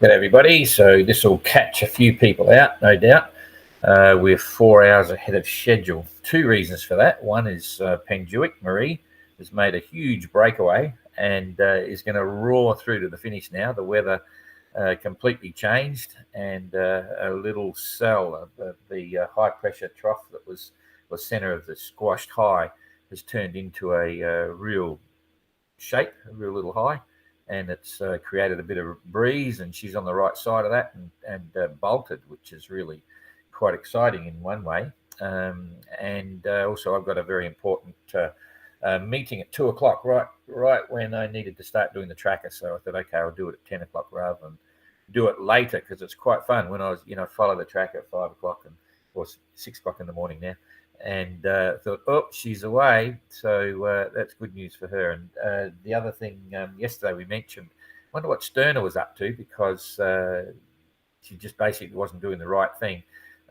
Good everybody. So this will catch a few people out, no doubt. We're 4 hours ahead of schedule. Two reasons for that. One is Penjuic Marie has made a huge breakaway and is going to roar through to the finish now. The weather completely changed, and a little cell of the high pressure trough that was centre of the squashed high has turned into a real shape, a real little high, and it's created a bit of breeze, and she's on the right side of that and bolted, which is really quite exciting in one way. And also, I've got a very important meeting at 2 o'clock, right when I needed to start doing the tracker. So I thought, okay, I'll do it at 10 o'clock rather than do it later, because it's quite fun when I was, follow the tracker at 5 o'clock or 6 o'clock in the morning now. And thought, oh, she's away, so that's good news for her. And the other thing, yesterday we mentioned, I wonder what Sterner was up to, because she just basically wasn't doing the right thing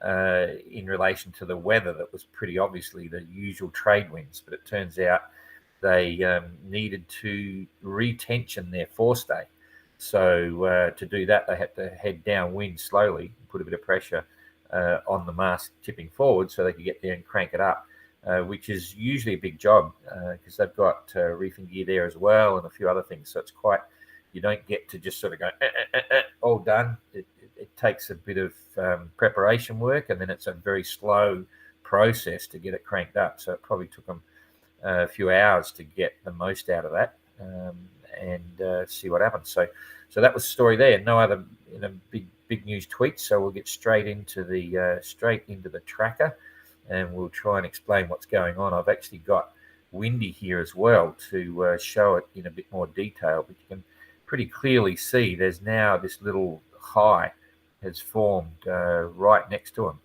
in relation to the weather. That was pretty obviously the usual trade winds, but it turns out they needed to retension their forestay. So to do that, they had to head downwind slowly, put a bit of pressure on the mast tipping forward so they could get there and crank it up, which is usually a big job because they've got reefing gear there as well and a few other things. So it's quite, you don't get to just sort of go, all done. It takes a bit of preparation work, and then it's a very slow process to get it cranked up. So it probably took them a few hours to get the most out of that and see what happens. So that was the story there. No other big news tweets, so we'll get straight into the tracker, and we'll try and explain what's going on. I've actually got Windy here as well to show it in a bit more detail, but you can pretty clearly see there's now this little high has formed right next to him,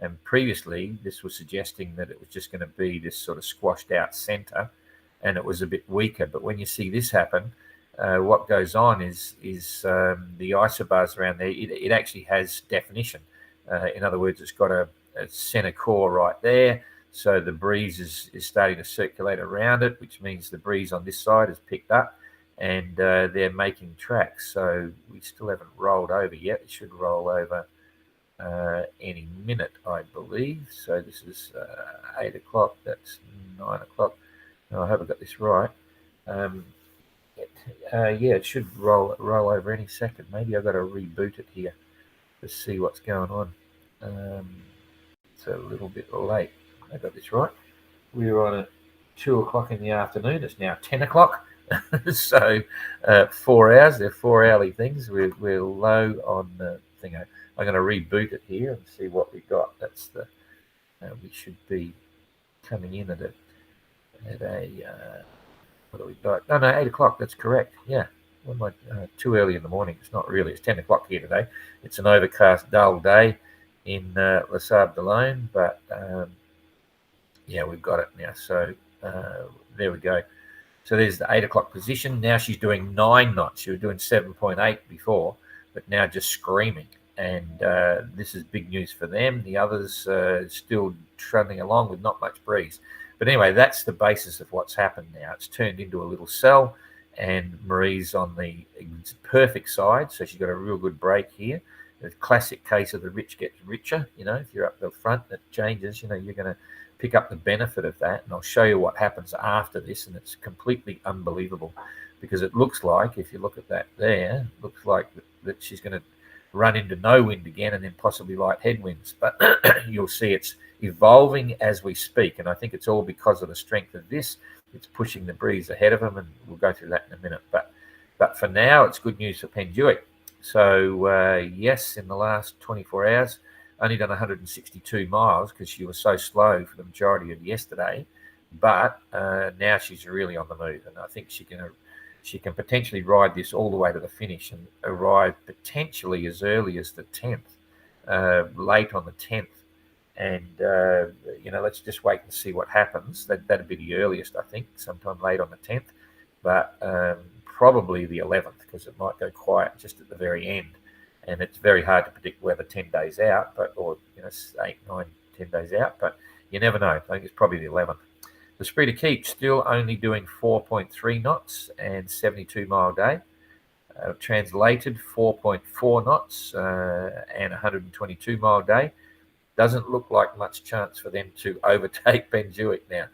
and previously this was suggesting that it was just going to be this sort of squashed out center, and it was a bit weaker. But when you see this happen, what goes on is the isobars around there, it actually has definition. In other words, it's got a center core right there. So the breeze is starting to circulate around it, which means the breeze on this side has picked up, and they're making tracks. So we still haven't rolled over yet. It should roll over any minute, I believe. So this is 8 o'clock. That's 9 o'clock. No, I haven't got this right. It should roll over any second. Maybe I've got to reboot it here to see what's going on. It's a little bit late. I got this right. We were on at 2 o'clock in the afternoon. It's now 10 o'clock. So 4 hours. They're 4-hourly things. We're low on the thing. I'm going to reboot it here and see what we got. That's the we should be coming in at a what do we got? No, 8 o'clock. That's correct. Yeah. What am I, too early in the morning? It's not really. It's 10 o'clock here today. It's an overcast, dull day in Les Sables d'Olonne, but we've got it now. So there we go. So there's the 8 o'clock position. Now she's doing 9 knots. She was doing 7.8 before, but now just screaming. And this is big news for them. The others still trundling along with not much breeze. But anyway, that's the basis of what's happened now. It's turned into a little cell, and Marie's on the perfect side. So she's got a real good break here. The classic case of the rich gets richer. If you're up the front, it changes. You're going to pick up the benefit of that. And I'll show you what happens after this. And it's completely unbelievable, because it looks like, if you look at that there, it looks like that she's going to run into no wind again and then possibly light headwinds. But you'll see it's evolving as we speak, and I think it's all because of the strength of this. It's pushing the breeze ahead of them, and we'll go through that in a minute. But for now, it's good news for Penjuic. So yes, in the last 24 hours, only done 162 miles because she was so slow for the majority of yesterday. But now she's really on the move, and I think she can potentially ride this all the way to the finish and arrive potentially as early as the 10th, late on the 10th. And, let's just wait and see what happens. That'd be the earliest, I think, sometime late on the 10th, but probably the 11th, because it might go quiet just at the very end. And it's very hard to predict weather 10 days out, 8, 9, 10 days out, but you never know. I think it's probably the 11th. The Esprit de Keep still only doing 4.3 knots and 72-mile day. Translated 4.4 knots and 122 mile a day. Doesn't look like much chance for them to overtake Benjuic now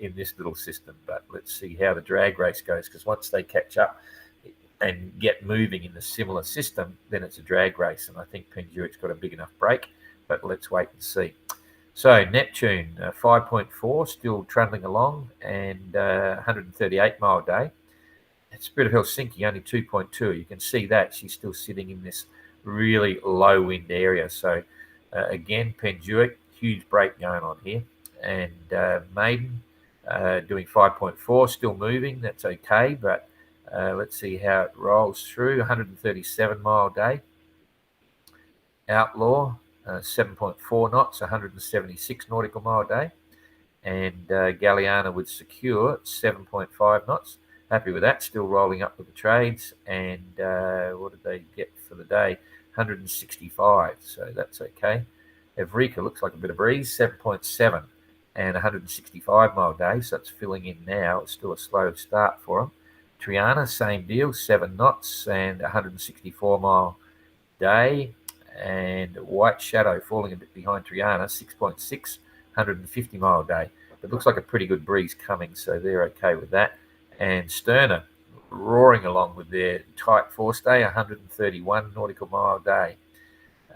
in this little system. But let's see how the drag race goes, because once they catch up and get moving in the similar system, then it's a drag race. And I think Benjuic's got a big enough break, but let's wait and see. So Neptune, 5.4, still trundling along, and 138 mile a day. Spirit of Helsinki, only 2.2. You can see that she's still sitting in this really low wind area. So again, Benjuic, huge break going on here. And Maiden doing 5.4, still moving. That's okay, but let's see how it rolls through. 137 mile a day. Outlaw, 7.4 knots, 176 nautical mile a day. And Galliana would secure 7.5 knots. Happy with that, still rolling up with the trades. And what did they get for the day? 165, so that's okay. Evrika looks like a bit of breeze, 7.7 and 165 mile a day, so it's filling in now. It's still a slow start for them. Triana, same deal, 7 knots and 164 mile day. And White Shadow falling a bit behind Triana, 6.6, 150 mile a day. It looks like a pretty good breeze coming, so they're okay with that. And Sterner roaring along with their tight forestay, 131 nautical mile a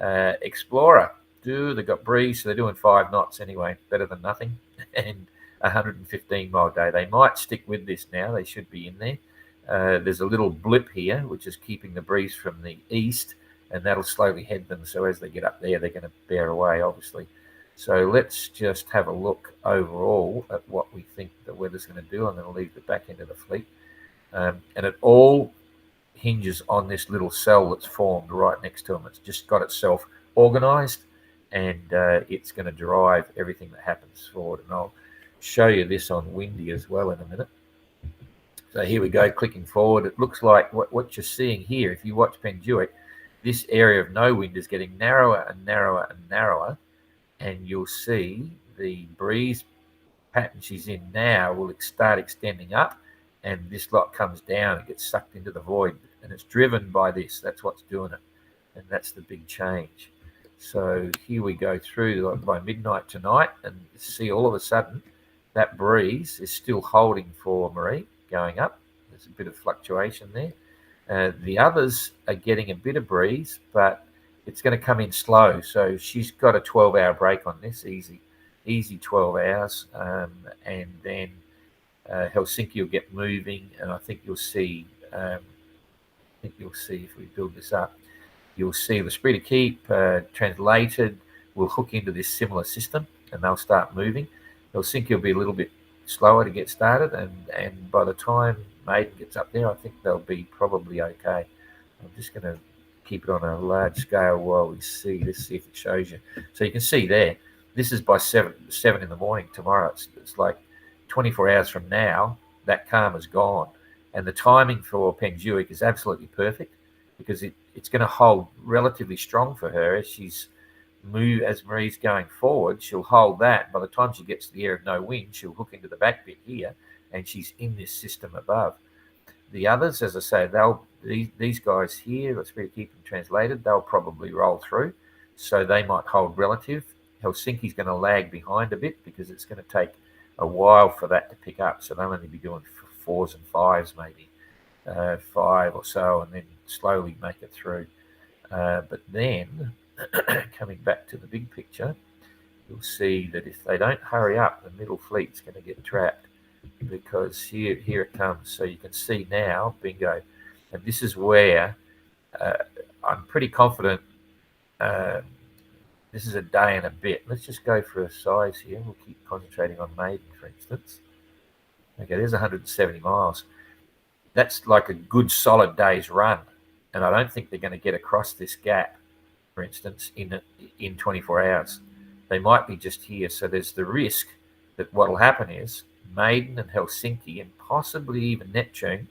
day. Explorer, they've got breeze, so they're doing 5 knots anyway, better than nothing, and 115 mile a day. They might stick with this now. They should be in there. There's a little blip here, which is keeping the breeze from the east, and that'll slowly head them. So as they get up there, they're going to bear away, obviously. So let's just have a look overall at what we think the weather's going to do. I'm going to leave the back end of the fleet. And it all hinges on this little cell that's formed right next to them. It's just got itself organised, and it's going to drive everything that happens forward. And I'll show you this on Windy as well in a minute. So here we go, clicking forward. It looks like what you're seeing here, if you watch Benjuic, this area of no wind is getting narrower and narrower and narrower. And you'll see the breeze pattern she's in now will start extending up, and this lot comes down and gets sucked into the void, and it's driven by this. That's what's doing it, and that's the big change. So here we go through by midnight tonight, and see all of a sudden that breeze is still holding for Marie going up. There's a bit of fluctuation there. The others are getting a bit of breeze, but it's going to come in slow. So she's got a 12-hour break on this, easy 12 hours. And then Helsinki will get moving, and I think you'll see, if we build this up, you'll see the L'Esprit d'Équipe translated will hook into this similar system, and they'll start moving. Helsinki will be a little bit slower to get started, and by the time Maiden gets up there, I think they'll be probably okay. I'm just going to keep it on a large scale while we see this, see if it shows you. So you can see there, this is by 7 in the morning tomorrow. It's like 24 hours from now, that calm is gone. And the timing for Benjuic is absolutely perfect, because it's going to hold relatively strong for her as as Marie's going forward. She'll hold that. By the time she gets to the area of no wind, she'll hook into the back bit here, and she's in this system above. The others, as I say, these guys here, let's keep them translated, they'll probably roll through, so they might hold relative. Helsinki's going to lag behind a bit, because it's going to take a while for that to pick up, so they'll only be doing 4s and 5s, maybe 5 or so, and then slowly make it through. But then, coming back to the big picture, you'll see that if they don't hurry up, the middle fleet's going to get trapped, because here it comes. So you can see now, bingo. And this is where I'm pretty confident this is a day and a bit. Let's just go for a size here. We'll keep concentrating on Maiden, for instance. Okay, there's 170 miles. That's like a good solid day's run. And I don't think they're going to get across this gap, for instance, in 24 hours. They might be just here. So there's the risk that what will happen is Maiden and Helsinki, and possibly even Neptune,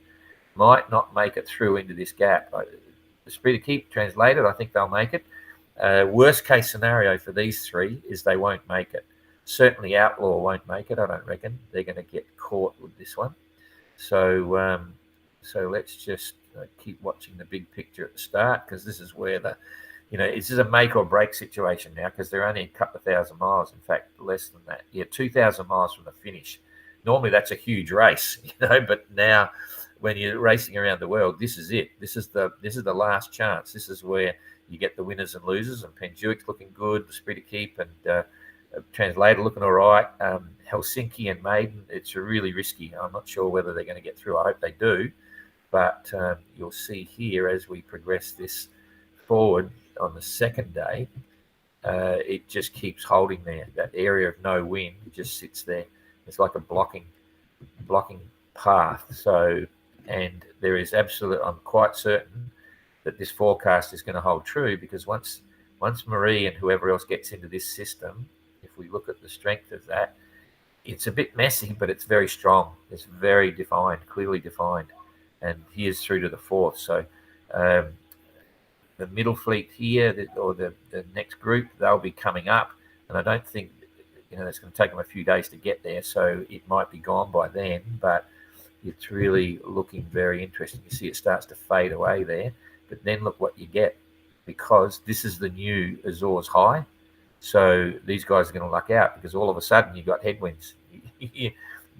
might not make it through into this gap. The L'Esprit d'Équipe translated, I think they'll make it. Worst case scenario for these three is they won't make it. Certainly Outlaw won't make it, I don't reckon. They're going to get caught with this one. So let's just keep watching the big picture at the start, because this is where this is a make or break situation now, because they're only a couple of thousand miles. In fact, less than that. Yeah, 2,000 miles from the finish. Normally that's a huge race, but now when you're racing around the world, this is it. This is the last chance. This is where you get the winners and losers, and Penjuic's looking good, the Spirit of Keep and Translator looking all right. Helsinki and Maiden, it's really risky. I'm not sure whether they're going to get through. I hope they do. But you'll see here as we progress this forward on the second day, it just keeps holding there. That area of no wind just sits there. It's like a blocking path. So, and there is I'm quite certain that this forecast is going to hold true, because once Marie and whoever else gets into this system, if we look at the strength of that, it's a bit messy, but it's very strong. It's very defined, clearly defined. And here's through to the fourth. So the middle fleet here, or the next group, they'll be coming up. And I don't think, it's going to take them a few days to get there. So it might be gone by then, but it's really looking very interesting. You see it starts to fade away there. But then look what you get, because this is the new Azores high. So these guys are going to luck out, because all of a sudden you've got headwinds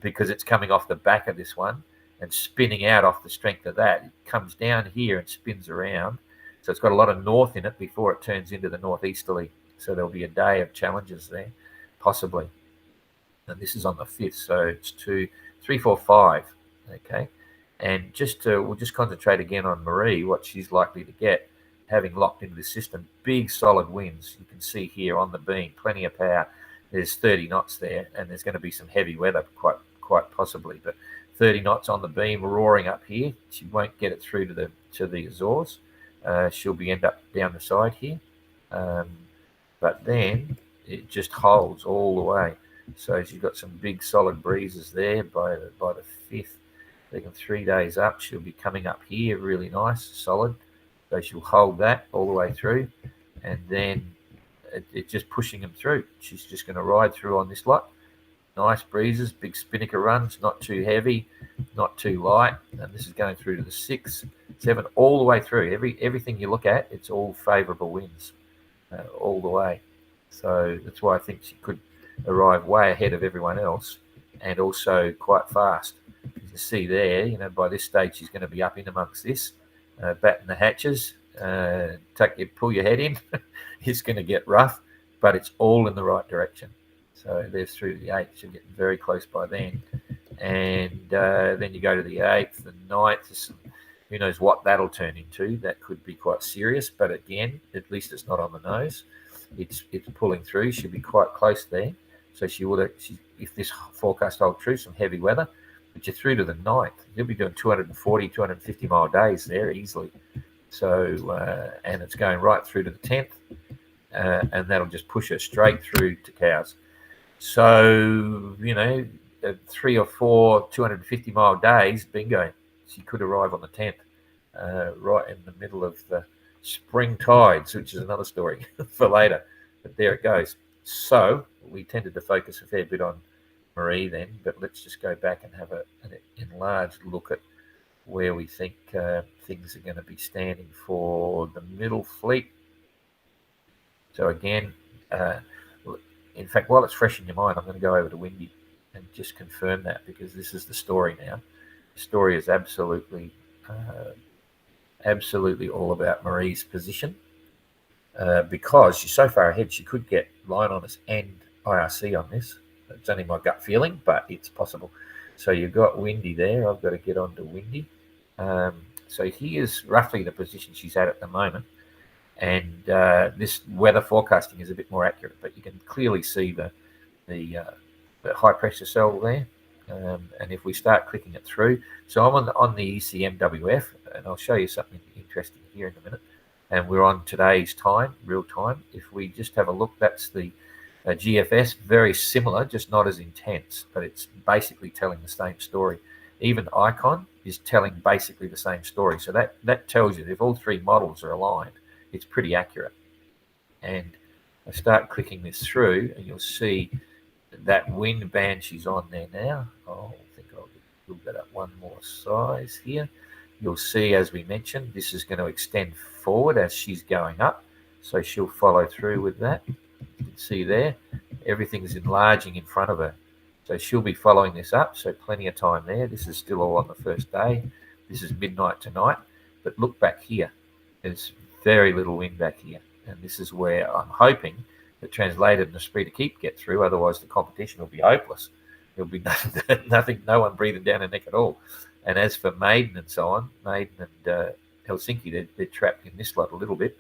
because it's coming off the back of this one and spinning out off the strength of that. It comes down here and spins around. So it's got a lot of north in it before it turns into the northeasterly. So there'll be a day of challenges there, possibly. And this is on the 5th. So it's 2, 3, 4, 5. Okay. And we'll just concentrate again on Marie, what she's likely to get, having locked into the system. Big solid winds. You can see here on the beam, plenty of power. There's 30 knots there, and there's going to be some heavy weather, quite possibly. But 30 knots on the beam, roaring up here. She won't get it through to the Azores. She'll end up down the side here. But then it just holds all the way. So she's got some big solid breezes there by the 5th. Taking 3 days up, she'll be coming up here, really nice, solid. So she'll hold that all the way through, and then it's just pushing them through. She's just going to ride through on this lot. Nice breezes, big spinnaker runs, not too heavy, not too light. And this is going through to the 6, 7, all the way through. Everything you look at, it's all favourable winds all the way. So that's why I think she could arrive way ahead of everyone else, and also quite fast. As you see there, by this stage she's going to be up in amongst this. Batten the hatches, pull your head in. It's going to get rough, but it's all in the right direction. So there's through the 8th. She'll get very close by then. And then you go to the 8th, the 9th. Who knows what that'll turn into. That could be quite serious, but again, at least it's not on the nose. It's pulling through. She'll be quite close there. So if this forecast holds true, some heavy weather, but you're through to the 9th. You'll be doing 240, 250 mile days there easily. So, and it's going right through to the 10th, and that'll just push her straight through to Cowes. So, 3 or 4 250 mile days, bingo. She could arrive on the 10th, right in the middle of the spring tides, which is another story for later. But there it goes. So we tended to focus a fair bit on Marie then, but let's just go back and have an enlarged look at where we think things are going to be standing for the middle fleet. So again, in fact, while it's fresh in your mind, I'm going to go over to Windy and just confirm that, because this is the story now. The story is absolutely all about Marie's position, because she's so far ahead, she could get Line Honours and IRC on this. It's only my gut feeling, but it's possible. So you've got Windy there. I've got to get on to Windy. So here's roughly the position she's at the moment. And this weather forecasting is a bit more accurate, but you can clearly see the high pressure cell there. And if we start clicking it through, so I'm on the ECMWF, and I'll show you something interesting here in a minute. And we're on today's time, real time. If we just have a look, that's the GFS, very similar, just not as intense, but it's basically telling the same story. Even Icon is telling basically the same story. So that tells you that if all three models are aligned, it's pretty accurate. And I start clicking this through, and you'll see that wind band she's on there now. I think I'll build that up one more size here. You'll see, as we mentioned, this is going to extend forward as she's going up. So she'll follow through with that. You can see there, everything's enlarging in front of her. So she'll be following this up. So plenty of time there. This is still all on the first day. This is midnight tonight. But look back here. There's very little wind back here. And this is where I'm hoping that Translated and Esprit de Keep get through. Otherwise, the competition will be hopeless. There'll be nothing, no one breathing down her neck at all. And as for Maiden and so on, Maiden and Helsinki, they're trapped in this lot a little bit.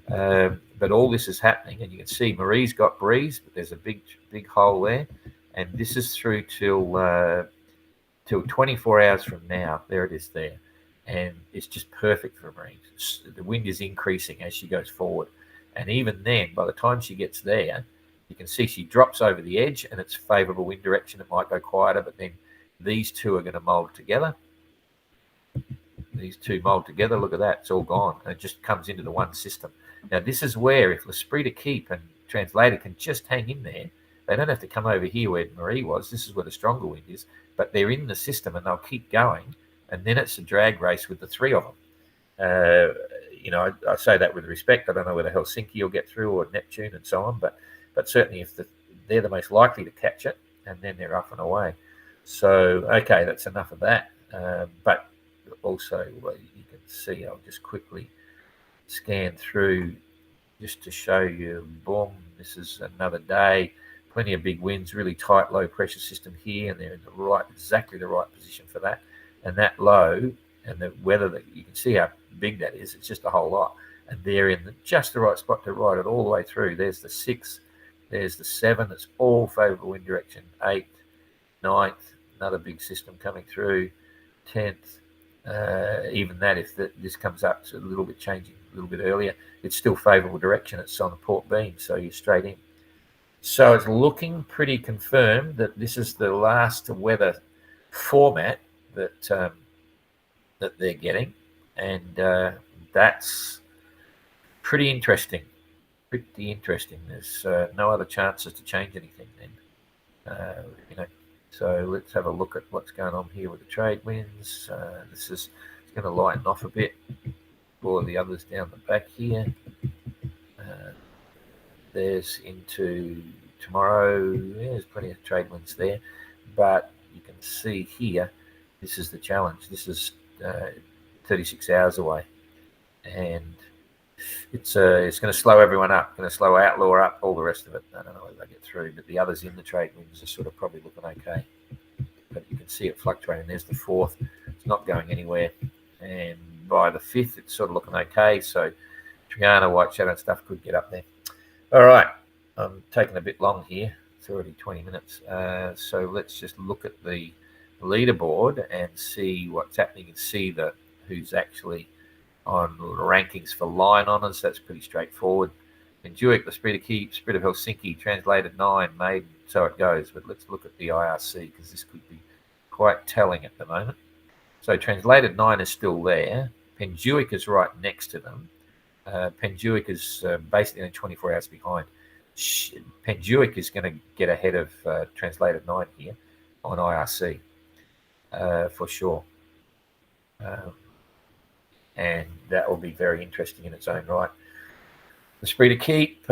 But all this is happening, and you can see Marie's got breeze, but there's a big hole there. And this is through till 24 hours from now. There it is there. And it's just perfect for Marie. The wind is increasing as she goes forward. And even then, by the time she gets there, you can see she drops over the edge and it's favourable wind direction. It might go quieter, but then these two are going to mould together. These two mould together. Look at that. It's all gone. And it just comes into the one system. Now, this is where if L'Esprit de Keep and Translated can just hang in there, they don't have to come over here where Marie was. This is where the stronger wind is. But they're in the system and they'll keep going. And then it's a drag race with the three of them. I say that with respect. I don't know whether Helsinki will get through or Neptune and so on. But certainly if they're the most likely to catch it, and then they're up and away. So, okay, that's enough of that. But also, you can see, I'll just quickly scan through just to show you, boom, this is another day. Plenty of big winds, really tight low pressure system here, and they're in exactly the right position for that. And that low and the weather, that you can see how big that is, it's just a whole lot. And they're in just the right spot to ride it all the way through. There's the 6, there's the 7, it's all favourable wind direction. 8th, 9th, another big system coming through. 10th, even that, if this comes up, it's a little bit changing a little bit earlier, it's still favourable direction. It's on the port beam, so you're straight in. So it's looking pretty confirmed that this is the last weather format that they're getting, and that's pretty interesting. There's no other chances to change anything then. So let's have a look at what's going on here with the trade winds. It's going to lighten off a bit for the others down the back here. There's into tomorrow. Yeah, there's plenty of trade winds there, but you can see here, this is the challenge. This is 36 hours away, and it's going to slow everyone up. Going to slow Outlaw up. All the rest of it, I don't know whether they get through, but the others in the trade winds are sort of probably looking okay. But you can see it fluctuating. There's the 4th. It's not going anywhere, and by the 5th, it's sort of looking okay. So Triana, White Shadow and stuff could get up there. All right, I'm taking a bit long here. It's already 20 minutes. So let's just look at the leaderboard and see what's happening and see who's actually on rankings for line honours. That's pretty straightforward. Penduic, L'Esprit de Keep, Spirit of Helsinki, Translated 9, Maiden, so it goes. But let's look at the IRC because this could be quite telling at the moment. So Translated 9 is still there. Penduic is right next to them. Penduic is basically only 24 hours behind. Penduic is going to get ahead of Translated 9 here on IRC for sure. And that will be very interesting in its own right. L'Esprit de Keep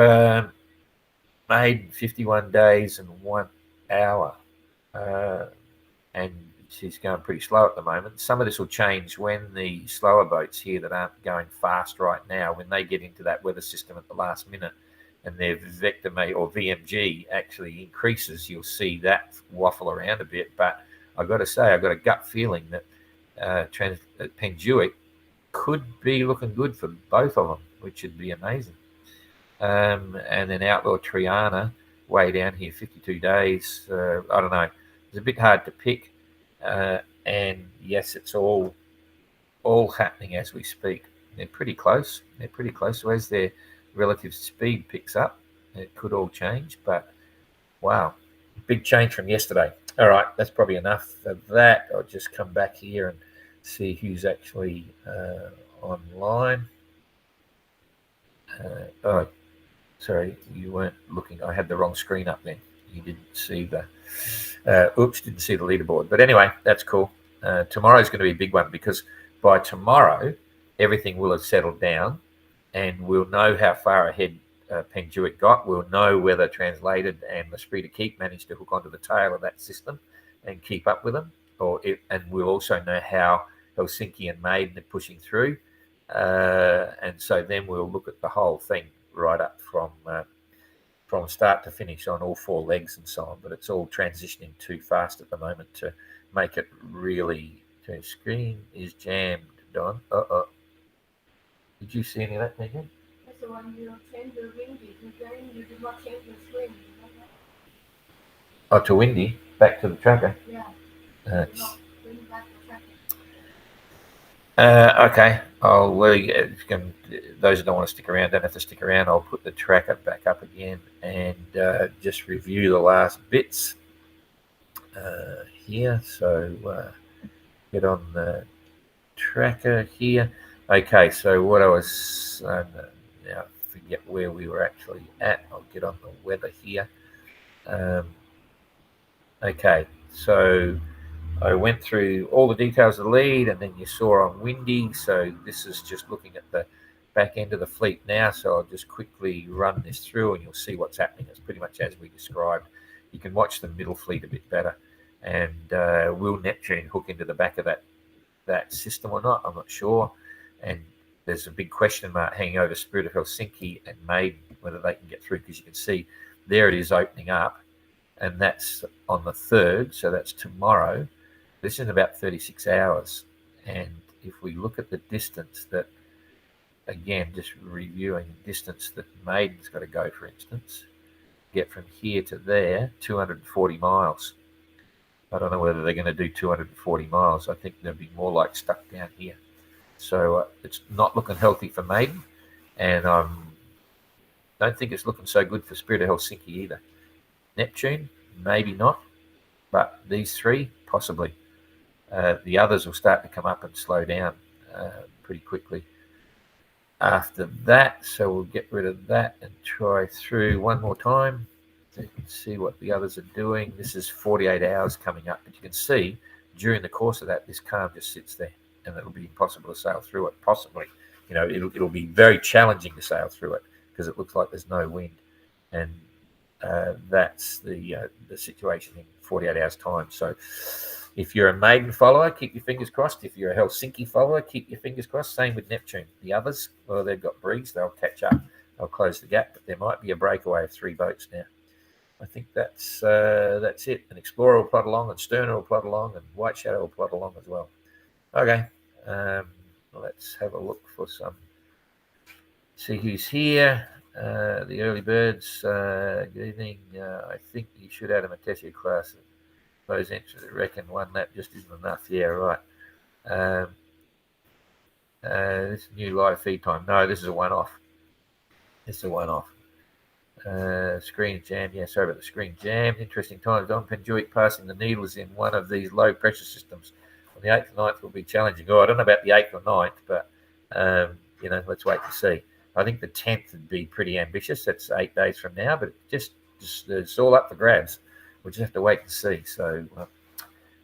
made 51 days and 1 hour. And she's going pretty slow at the moment. Some of this will change when the slower boats here that aren't going fast right now, when they get into that weather system at the last minute and their vector or VMG actually increases, you'll see that waffle around a bit. But I've got to say, I've got a gut feeling that Penduic could be looking good for both of them, which would be amazing. And then Outlaw Triana, way down here, 52 days. I don't know. It's a bit hard to pick. And yes, it's all happening as we speak. They're pretty close. So as their relative speed picks up, it could all change. But wow, big change from yesterday. All right, that's probably enough of that. I'll just come back here and see who's actually online. Oh, sorry, you weren't looking. I had the wrong screen up then. You didn't see the didn't see the leaderboard. But anyway, that's cool. Tomorrow's going to be a big one because by tomorrow, everything will have settled down, and we'll know how far ahead Penduic got. We'll know whether Translated and L'Esprit de Keep managed to hook onto the tail of that system and keep up with them, and we'll also know how Helsinki and Maiden are pushing through. And so then we'll look at the whole thing right up from start to finish on all four legs and so on. But it's all transitioning too fast at the moment to make it really. The screen is jammed, Don. Did you see any of that, Megan? That's the one you changed the windy. Again, you did not change the screen. Oh, to windy, back to the tracker. Yeah. Okay. Those who don't want to stick around don't have to stick around. I'll put the tracker back up again and just review the last bits here. So get on the tracker here. Okay, so what I was now I forget where we were actually at. I'll get on the weather here. Okay, so I went through all the details of the lead, and then you saw on windy. So this is just looking at the back end of the fleet now. So I'll just quickly run this through, and you'll see what's happening. It's pretty much as we described. You can watch the middle fleet a bit better. And will Neptune hook into the back of that system or not? I'm not sure. And there's a big question mark hanging over Spirit of Helsinki and Maiden, whether they can get through, because you can see there it is opening up, and that's on the 3rd, so that's tomorrow. This is in about 36 hours. And if we look at the distance that, again, just reviewing the distance that Maiden's got to go, for instance, get from here to there, 240 miles. I don't know whether they're going to do 240 miles. I think they'll be more like stuck down here. So it's not looking healthy for Maiden, and I don't think it's looking so good for Spirit of Helsinki either. Neptune, maybe not, but these three, possibly. The others will start to come up and slow down pretty quickly after that. So we'll get rid of that and try through one more time. So you can see what the others are doing. This is 48 hours coming up, but you can see during the course of that, this calm just sits there, and it'll be impossible to sail through it. Possibly, it'll be very challenging to sail through it because it looks like there's no wind, and that's the situation in 48 hours time. So if you're a Maiden follower, keep your fingers crossed. If you're a Helsinki follower, keep your fingers crossed. Same with Neptune. The others, well, they've got breeze. They'll catch up. They'll close the gap, but there might be a breakaway of 3 boats now. I think that's it. An Explorer will plod along, and Sterner will plod along, and White Shadow will plod along as well. Okay, let's have a look for some. See who's here. The early birds. Good evening. I think you should add a Matessia class. Those entries, I reckon one lap just isn't enough. Yeah, right. This new live feed time. No, this is a one-off. Screen jam. Yeah, sorry about the screen jam. Interesting times. Don Penduic passing the needles in one of these low pressure systems. On the 8th and 9th will be challenging. I don't know about the 8th or 9th, but let's wait and see. I think the 10th would be pretty ambitious. That's 8 days from now, but just it's all up for grabs. We'll just have to wait and see. So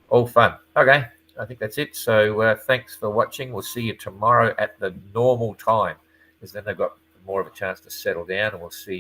all fun. Okay, I think that's it. So thanks for watching. We'll see you tomorrow at the normal time, because then they've got more of a chance to settle down, and we'll see